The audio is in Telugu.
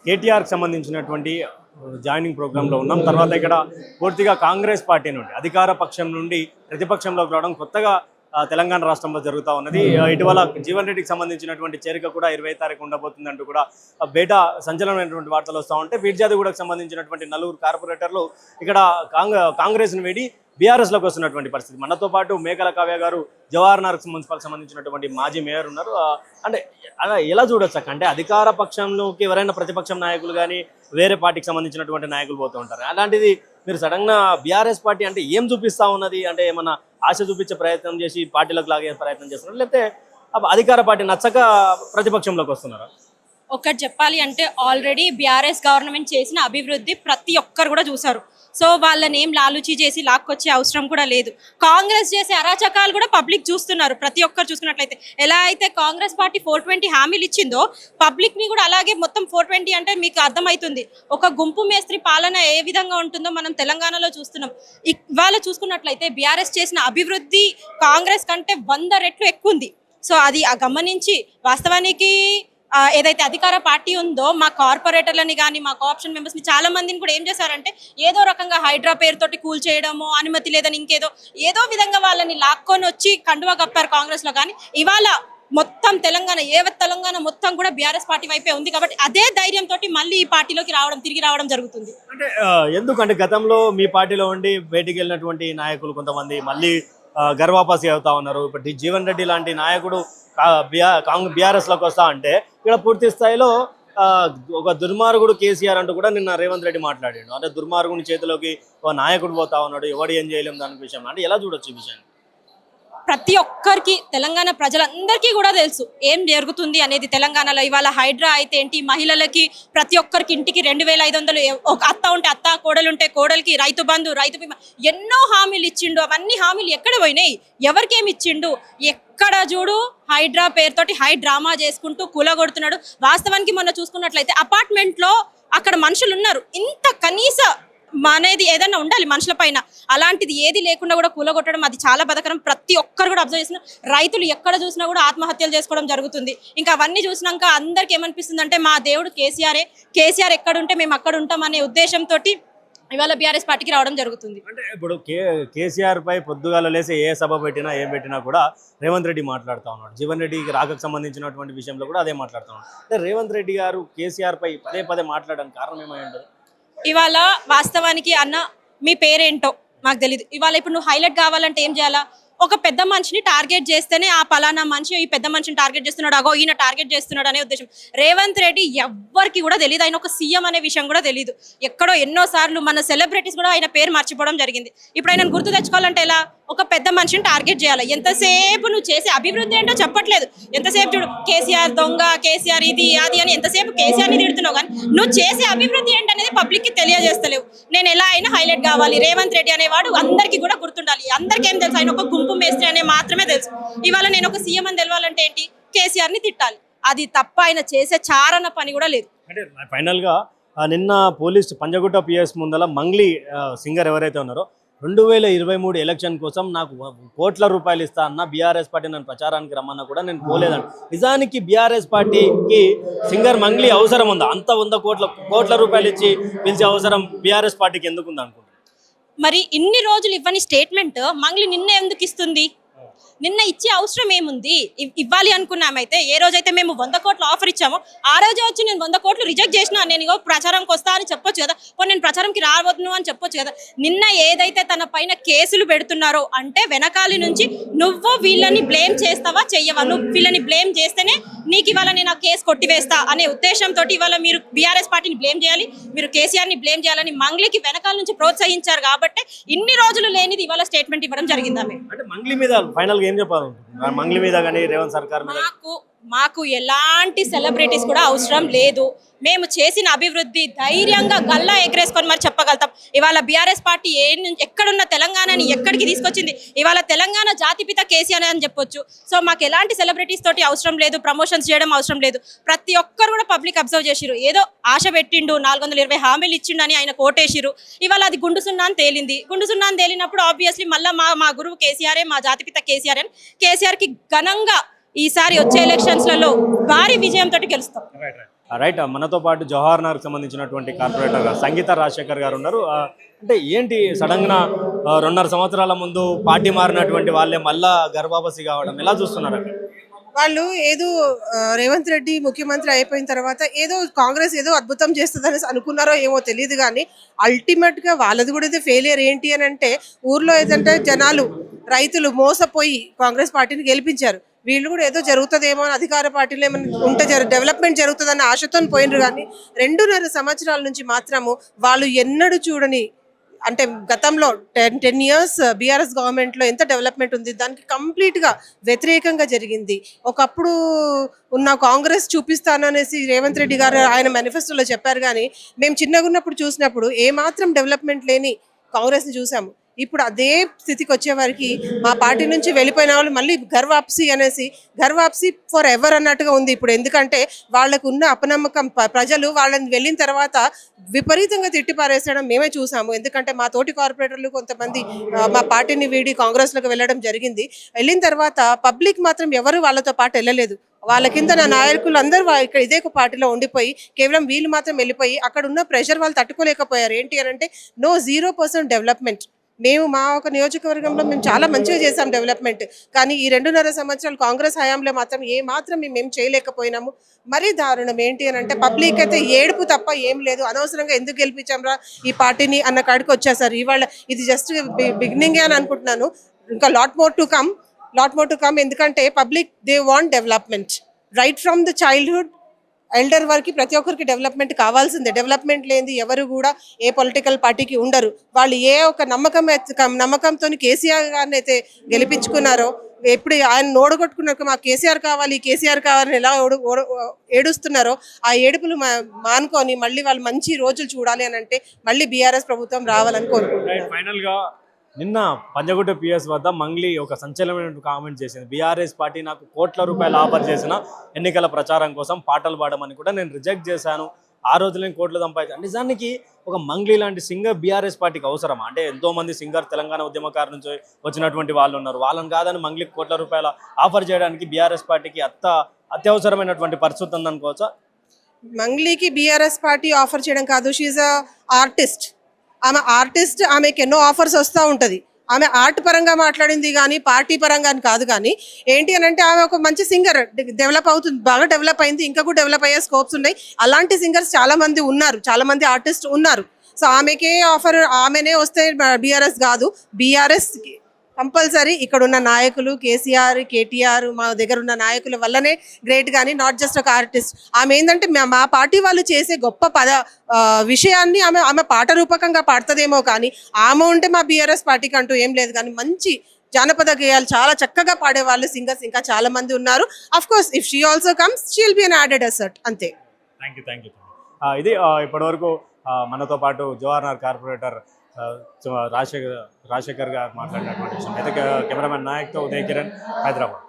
కేటీఆర్కి సంబంధించినటువంటి జాయినింగ్ ప్రోగ్రాంలో ఉన్నాం. తర్వాత ఇక్కడ పూర్తిగా కాంగ్రెస్ పార్టీ నుండి అధికార పక్షం నుండి ప్రతిపక్షంలోకి రావడం కొత్తగా తెలంగాణ రాష్ట్రంలో జరుగుతూ ఉన్నది. ఇటీవల జీవన్ రెడ్డికి సంబంధించినటువంటి చేరిక కూడా 20 తారీఖు ఉండబోతుందంటూ కూడా బయట సంచలనమైనటువంటి వార్తలు వస్తూ ఉంటే పీర్జాదిగూడకు సంబంధించినటువంటి 4 కార్పొరేటర్లు ఇక్కడ కాంగ్రెస్ను వీడి బీఆర్ఎస్లోకి వస్తున్నటువంటి పరిస్థితి. మనతో పాటు మేకల కావ్య గారు జవహర్ నగర్ మున్సిపల్ సంబంధించినటువంటి మాజీ మేయర్ ఉన్నారు. అంటే అలా ఎలా చూడొచ్చు అక్క, అంటే అధికార పక్షంలోకి ఎవరైనా ప్రతిపక్షం నాయకులు కానీ వేరే పార్టీకి సంబంధించినటువంటి నాయకులు పోతూ ఉంటారు. అలాంటిది మీరు సడన్గా బీఆర్ఎస్ పార్టీ అంటే ఏం చూపిస్తూ ఉన్నది? అంటే ఏమన్నా ఆశ చూపించే ప్రయత్నం చేసి పార్టీలకు లాగే ప్రయత్నం చేస్తున్నారు, లేకపోతే అధికార పార్టీ నచ్చక ప్రతిపక్షంలోకి వస్తున్నారా? ఒకటి చెప్పాలి అంటే ఆల్రెడీ బీఆర్ఎస్ గవర్నమెంట్ చేసిన అభివృద్ధి ప్రతి ఒక్కరు కూడా చూసారు. సో వాళ్ళని ఏం లాలూచి చేసి లాక్కొచ్చే అవసరం కూడా లేదు. కాంగ్రెస్ చేసే అరాచకాలు కూడా పబ్లిక్ చూస్తున్నారు. ప్రతి ఒక్కరు చూసుకున్నట్లయితే ఎలా అయితే కాంగ్రెస్ పార్టీ 420 హామీలు ఇచ్చిందో పబ్లిక్ ని కూడా అలాగే మొత్తం 420 అంటే మీకు అర్థమవుతుంది. ఒక గుంపు మేస్త్రి పాలన ఏ విధంగా ఉంటుందో మనం తెలంగాణలో చూస్తున్నాం. ఇవాళ చూసుకున్నట్లయితే బీఆర్ఎస్ చేసిన అభివృద్ధి కాంగ్రెస్ కంటే 100 రెట్లు ఎక్కువ ఉంది. సో అది గమనించి వాస్తవానికి ఏదైతే అధికార పార్టీ ఉందో మా కార్పొరేటర్లని కానీ మా కోఆప్షన్ మెంబర్స్ని చాలా మందిని కూడా ఏం చేశారంటే ఏదో రకంగా హైడ్రా పేరుతోటి కూల్ చేయడమో, అనుమతి లేదని ఏదో విధంగా వాళ్ళని లాక్కొని వచ్చి కండువా కప్పారు కాంగ్రెస్లో. కానీ ఇవాళ మొత్తం తెలంగాణ మొత్తం కూడా బీఆర్ఎస్ పార్టీ వైపే ఉంది. కాబట్టి అదే ధైర్యంతో మళ్ళీ ఈ పార్టీలోకి తిరిగి రావడం జరుగుతుంది. అంటే ఎందుకంటే గతంలో మీ పార్టీలో ఉండి బయటికి వెళ్ళినటువంటి నాయకులు కొంతమంది మళ్ళీ గర్వాపాసి అవుతా ఉన్నారు. ఇప్పుడు జీవన్ రెడ్డి లాంటి నాయకుడు బీఆర్ఎస్లోకి వస్తా అంటే ఇక్కడ పూర్తి స్థాయిలో ఒక దుర్మార్గుడు కేసీఆర్ అంటూ కూడా నిన్న రేవంత్ రెడ్డి మాట్లాడాడు. అంటే దుర్మార్గుని చేతిలోకి ఒక నాయకుడు పోతా ఉన్నాడు, ఎవడు ఏం చేయలేము దాని విషయం. అంటే ఎలా చూడొచ్చు ఈ విషయాన్ని? ప్రతి ఒక్కరికి తెలంగాణ ప్రజలందరికీ కూడా తెలుసు ఏం జరుగుతుంది అనేది తెలంగాణలో. ఇవాళ హైడ్రా అయితే ఏంటి, మహిళలకి ప్రతి ఒక్కరికి ఇంటికి 2500, ఒక అత్త ఉంటే అత్త, కోడలు ఉంటే కోడలికి రైతు బంధు, రైతు బీమా, ఎన్నో హామీలు ఇచ్చిండు. అవన్నీ హామీలు ఎక్కడ పోయినాయి? ఎవరికేమి ఇచ్చిండు? ఎక్కడ చూడు హైడ్రా పేరుతోటి డ్రామా చేసుకుంటూ కూలగొడుతున్నాడు. వాస్తవానికి మొన్న చూసుకున్నట్లయితే అపార్ట్మెంట్లో అక్కడ మనుషులు ఉన్నారు, ఇంత కనీస అనేది ఏదైనా ఉండాలి మనుషుల పైన, అలాంటిది ఏది లేకుండా కూడా కూలగొట్టడం అది చాలా బదకరం. ప్రతి ఒక్కరు కూడా అబ్జర్వ్ చేసిన రైతులు ఎక్కడ చూసినా కూడా ఆత్మహత్యలు చేసుకోవడం జరుగుతుంది. ఇంకా అవన్నీ చూసినాక అందరికి ఏమనిపిస్తుంది అంటే మా దేవుడు కేసీఆర్ ఎక్కడుంటే మేము అక్కడ ఉంటాం అనే ఉద్దేశంతో ఇవాళ బీఆర్ఎస్ పార్టీకి రావడం జరుగుతుంది. అంటే ఇప్పుడు కేసీఆర్ పై పొద్దుగాల లేసి ఏ సభ పెట్టినా ఏం పెట్టినా కూడా రేవంత్ రెడ్డి మాట్లాడుతూ ఉన్నాడు. జీవన్ రెడ్డికి రాకకు సంబంధించినటువంటి విషయంలో కూడా అదే మాట్లాడుతూ ఉన్నాడు. అంటే రేవంత్ రెడ్డి గారు కేసీఆర్ పై పదే మాట్లాడడానికి కారణం ఏమై ఉండదు? ఇవాళ వాస్తవానికి అన్న మీ పేరేంటో నాకు తెలీదు. ఇవాళ ఇప్పుడు నువ్వు హైలైట్ కావాలంటే ఏం చేయాలా? ఒక పెద్ద మనిషిని టార్గెట్ చేస్తేనే ఆ పలానా మనిషి ఈ పెద్ద మనిషిని టార్గెట్ చేస్తున్నాడు, అగో ఈయన టార్గెట్ చేస్తున్నాడు అనే ఉద్దేశం. రేవంత్ రెడ్డి ఎవ్వరికి కూడా తెలియదు, ఆయన ఒక సీఎం అనే విషయం కూడా తెలియదు. ఎక్కడో ఎన్నోసార్లు మన సెలబ్రిటీస్ కూడా ఆయన పేరు మర్చిపోవడం జరిగింది. ఇప్పుడు ఆయన గుర్తు తెచ్చుకోవాలంటే ఎలా? ఒక పెద్ద మనిషిని టార్గెట్ చేయాలి. ఎంతసేపు నువ్వు చేసే అభివృద్ధి ఏంటో చెప్పట్లేదు. ఎంతసేపు చూడు కేసీఆర్ దొంగ, కేసీఆర్ ఇది అది అని ఎంతసేపు కేసీఆర్ని తిడుతున్నావు, కానీ నువ్వు చేసే అభివృద్ధి ఏంటనేది పబ్లిక్కి తెలియజేస్తలేవు. నేను ఎలా అయినా హైలైట్ కావాలి, రేవంత్ రెడ్డి అనేవాడు అందరికీ కూడా గుర్తుండాలి. అందరికీ ఏం తెలుసు? ఆయన ఒక గుంపు మేస్త్రి అనే మాత్రమే తెలుసు. ఇవాళ నేను ఒక సీఎం అని తెలవాలంటే ఏంటి? కేసీఆర్ని తిట్టాలి. అది తప్ప ఆయన చేసే చారణ పని కూడా లేదు. అంటే ఫైనల్గా నిన్న పోలీస్ పంజగుట్ట పిఎస్ ముందల మంగ్లీ సింగర్ ఎవరైతే ఉన్నారో 2023 ఎలక్షన్ కోసం నాకు కోట్ల రూపాయలు ఇస్తా అన్న బీఆర్ఎస్ పార్టీ నన్ను ప్రచారానికి రమ్మన్నా కూడా నేను పోలేదండి. నిజానికి బీఆర్ఎస్ పార్టీకి సింగర్ మంగ్లీ అవసరం ఉందా? అంత 100 కోట్ల రూపాయలు ఇచ్చి పిలిచే అవసరం బీఆర్ఎస్ పార్టీకి ఎందుకు ఉంది అనుకుంటున్నాను? మరి ఇన్ని రోజులు ఇవ్వని స్టేట్మెంట్ మంగ్లీ నిన్న ఎందుకు ఇస్తుంది? నిన్న ఇచ్చే అవసరం ఏముంది? ఇవ్వాలి అనుకున్నామైతే ఏ రోజైతే మేము 100 కోట్లు ఆఫర్ ఇచ్చామో ఆ రోజే వచ్చి నేను 100 కోట్లు రిజెక్ట్ చేసినా, నేను ఇగో ప్రచారంకి వస్తా అని చెప్పొచ్చు కదా, నేను ప్రచారంకి రావద్దు అని చెప్పొచ్చు కదా. నిన్న ఏదైతే తన పైన కేసులు పెడుతున్నారో అంటే వెనకాలి నుంచి నువ్వు వీళ్ళని బ్లేమ్ చేస్తావా చెయ్యవా? నువ్వు వీళ్ళని బ్లేమ్ చేస్తేనే నీకు ఇవాళ నేను ఆ కేసు కొట్టివేస్తా అనే ఉద్దేశంతో ఇవాళ మీరు బీఆర్ఎస్ పార్టీని బ్లేమ్ చేయాలి, మీరు కేసీఆర్ని బ్లేమ్ చేయాలని మంగ్లీకి వెనకాల నుంచి ప్రోత్సహించారు కాబట్టి ఇన్ని రోజులు లేనిది ఇవాళ స్టేట్మెంట్ ఇవ్వడం జరిగింది. ఆమె అంటే మంగ్లీ మీద ఫైనల్ ఏం చెప్పాలనుకుంటున్నారు? మంగ్లీ మీద కానీ రేవంత్ సర్కార్ మీద? మాకు ఎలాంటి సెలబ్రిటీస్ కూడా అవసరం లేదు. మేము చేసిన అభివృద్ధి ధైర్యంగా గల్లా ఎగరేసుకొని మరి చెప్పగలుగుతాం. ఇవాళ బీఆర్ఎస్ పార్టీ ఎక్కడున్న తెలంగాణని ఎక్కడికి తీసుకొచ్చింది? ఇవాళ తెలంగాణ జాతిపిత కేసీఆర్ అని చెప్పొచ్చు. సో మాకు ఎలాంటి సెలబ్రిటీస్ తోటి అవసరం లేదు, ప్రమోషన్స్ చేయడం అవసరం లేదు. ప్రతి ఒక్కరు కూడా పబ్లిక్ అబ్జర్వ్ చేసిరు. ఏదో ఆశ పెట్టిండు, 420 హామీలు ఇచ్చిండు అని ఆయన కోటేసిరు. ఇవాళ అది గుండు సున్నా అని తేలింది. గుండు సున్నా అని తేలినప్పుడు ఆబ్వియస్లీ మళ్ళీ మా గురువు కేసీఆరే, మా జాతిపిత కేసీఆర్ అని కేసీఆర్కి ఘనంగా ఈసారి వచ్చే ఎలక్షన్స్లలో భారీ విజయంతో గెలుస్తాం. రైట్, మనతో పాటు జవహర్ నగర్కి సంబంధించినటువంటి కార్పొరేటర్ సంగీత రాజశేఖర్ గారు ఉన్నారు. అంటే ఏంటి సడన్గా 2.5 సంవత్సరాల ముందు పార్టీ మారినటువంటి వాళ్ళే మళ్ళా గర్భాపసి కావడం ఎలా చూస్తున్నారు అక్కడ? వాళ్ళు ఏదో రేవంత్ రెడ్డి ముఖ్యమంత్రి అయిపోయిన తర్వాత ఏదో కాంగ్రెస్ ఏదో అద్భుతం చేస్తుందని అనుకున్నారో ఏమో తెలియదు, కానీ అల్టిమేట్ గా వాళ్ళది కూడా అయితే ఫెయిలియర్ ఏంటి అని అంటే, ఊర్లో ఏదంటే జనాలు రైతులు మోసపోయి కాంగ్రెస్ పార్టీని గెలిపించారు. వీళ్ళు కూడా ఏదో జరుగుతుందేమో అని అధికార పార్టీలో ఏమైనా ఉంటే డెవలప్మెంట్ జరుగుతుందన్న ఆశతో పోయినరు, కానీ 2.5 సంవత్సరాల నుంచి మాత్రము వాళ్ళు ఎన్నడూ చూడని, అంటే గతంలో 10 ఇయర్స్ బీఆర్ఎస్ గవర్నమెంట్లో ఎంత డెవలప్మెంట్ ఉంది దానికి కంప్లీట్గా వ్యతిరేకంగా జరిగింది. ఒకప్పుడు ఉన్న కాంగ్రెస్ చూపిస్తాననేసి రేవంత్ రెడ్డి గారు ఆయన మేనిఫెస్టోలో చెప్పారు, కానీ మేము చిన్నగా ఉన్నప్పుడు చూసినప్పుడు ఏమాత్రం డెవలప్మెంట్ లేని కాంగ్రెస్ని చూసాము. ఇప్పుడు అదే స్థితికి వచ్చేవారికి మా పార్టీ నుంచి వెళ్ళిపోయిన వాళ్ళు మళ్ళీ ఘర్వాప్సీ అనేసి, ఘర్వాప్సీ ఫర్ ఎవర్ అన్నట్టుగా ఉంది ఇప్పుడు. ఎందుకంటే వాళ్ళకు ఉన్న అపనమ్మకం, ప్రజలు వాళ్ళని వెళ్ళిన తర్వాత విపరీతంగా తిట్టిపారేసడం మేమే చూసాము. ఎందుకంటే మా తోటి కార్పొరేటర్లు కొంతమంది మా పార్టీని వీడి కాంగ్రెస్లోకి వెళ్ళడం జరిగింది. వెళ్ళిన తర్వాత పబ్లిక్ మాత్రం ఎవరు వాళ్ళతో పాటు వెళ్ళలేదు. వాళ్ళ కింద నా నాయకులు అందరూ ఇక్కడ ఇదే ఒక పార్టీలో ఉండిపోయి కేవలం వీళ్ళు మాత్రం వెళ్ళిపోయి అక్కడ ఉన్న ప్రెషర్ వాళ్ళు తట్టుకోలేకపోయారు. ఏంటి అని అంటే, 0% డెవలప్మెంట్. మేము మా ఒక నియోజకవర్గంలో మేము చాలా మంచిగా చేసాం డెవలప్మెంట్, కానీ ఈ 2.5 సంవత్సరాలు కాంగ్రెస్ హయాంలో మాత్రం మేము చేయలేకపోయినాము. మరీ దారుణం ఏంటి అని అంటే, పబ్లిక్ అయితే ఏడుపు తప్ప ఏం లేదు. అనవసరంగా ఎందుకు గెలిపించాంరా ఈ పార్టీని అన్న కాడికి వచ్చేసారు. ఇవాళ ఇది జస్ట్ బిగినింగే అని అనుకుంటున్నాను. ఇంకా లాట్ మోర్ టు కమ్. ఎందుకంటే public they want development right from the childhood elder వరకు. ప్రతి ఒక్కరికి డెవలప్మెంట్ కావాల్సిందే. డెవలప్మెంట్ లేనిది ఎవరు కూడా ఏ పొలిటికల్ పార్టీకి ఉండరు. వాళ్ళు ఏ ఒక నమ్మకంతో కేసీఆర్ గారిని అయితే గెలిపించుకున్నారో, ఎప్పుడు ఆయన ఓడగొట్టుకున్నాక మాకు కేసీఆర్ కావాలని ఎలా ఏడుస్తున్నారో, ఆ ఏడుపులు మానుకొని మళ్ళీ వాళ్ళు మంచి రోజులు చూడాలి అని అంటే మళ్ళీ బీఆర్ఎస్ ప్రభుత్వం రావాలని కోరుకుంటున్నారు. ఫైనల్ గా నిన్న పంజగుట్ట పిఎస్ వద్ద మంగ్లీ ఒక సంచలనమైన కామెంట్ చేసింది. బీఆర్ఎస్ పార్టీ నాకు కోట్ల రూపాయలు ఆఫర్ చేసిన ఎన్నికల ప్రచారం కోసం పాటలు పాడమని కూడా నేను రిజెక్ట్ చేశాను. ఆ రోజులో నేను కోట్లు సంపాదించాను. నిజానికి ఒక మంగ్లీ లాంటి సింగర్ బీఆర్ఎస్ పార్టీకి అవసరమా? అంటే ఎంతో మంది సింగర్ తెలంగాణ ఉద్యమకారు నుంచి వచ్చినటువంటి వాళ్ళు ఉన్నారు. వాళ్ళని కాదని మంగ్లీకి కోట్ల రూపాయల ఆఫర్ చేయడానికి బీఆర్ఎస్ పార్టీకి అత్యవసరమైనటువంటి పరిస్థితి ఉందనుకోవచ్చా? మంగ్లీకి బీఆర్ఎస్ పార్టీ ఆఫర్ చేయడం కాదు, షీఈ్ అ ఆర్టిస్ట్. ఆమె ఆర్టిస్ట్, ఆమెకి ఎన్నో ఆఫర్స్ వస్తూ ఉంటుంది. ఆమె ఆర్ట్ పరంగా మాట్లాడింది కానీ పార్టీ పరంగా కాదు. కానీ ఏంటి అని అంటే, ఆమె ఒక మంచి సింగర్, డెవలప్ అవుతుంది, బాగా డెవలప్ అయింది, ఇంకా కూడా డెవలప్ అయ్యే స్కోప్స్ ఉన్నాయి. అలాంటి సింగర్స్ చాలా మంది ఉన్నారు, చాలా మంది ఆర్టిస్ట్ ఉన్నారు. సో ఆమెకే ఆఫర్, ఆమెనే వస్తే బీఆర్ఎస్ కాదు. బీఆర్ఎస్ కంపల్సరీ ఇక్కడ ఉన్న నాయకులు కేసీఆర్, కేటీఆర్, మా దగ్గర ఉన్న నాయకుల వల్లనే గ్రేట్, కానీ నాట్ జస్ట్ ఒక ఆర్టిస్ట్. ఆమె ఏంటంటే మా పార్టీ వాళ్ళు చేసే గొప్ప విషయాన్ని ఆమె పాట రూపకంగా పాడుతుందేమో, కానీ ఆమె ఉంటే మా బీఆర్ఎస్ పార్టీకి అంటూ ఏం లేదు. కానీ మంచి జానపద గేయాలు చాలా చక్కగా పాడే వాళ్ళు సింగర్స్ ఇంకా చాలా మంది ఉన్నారు. Of course if she also comes she will be an added asset, అంతే. Thank you. ఇది ఇప్పటివరకు మనతో పాటు జవహర్ నగర్ కార్పొరేటర్ రాజశేఖర్ గారు మాట్లాడినటువంటి విషయం అయితే. కెమెరామెన్ నాయక్తో ఉదయ్ కిరణ్, హైదరాబాద్.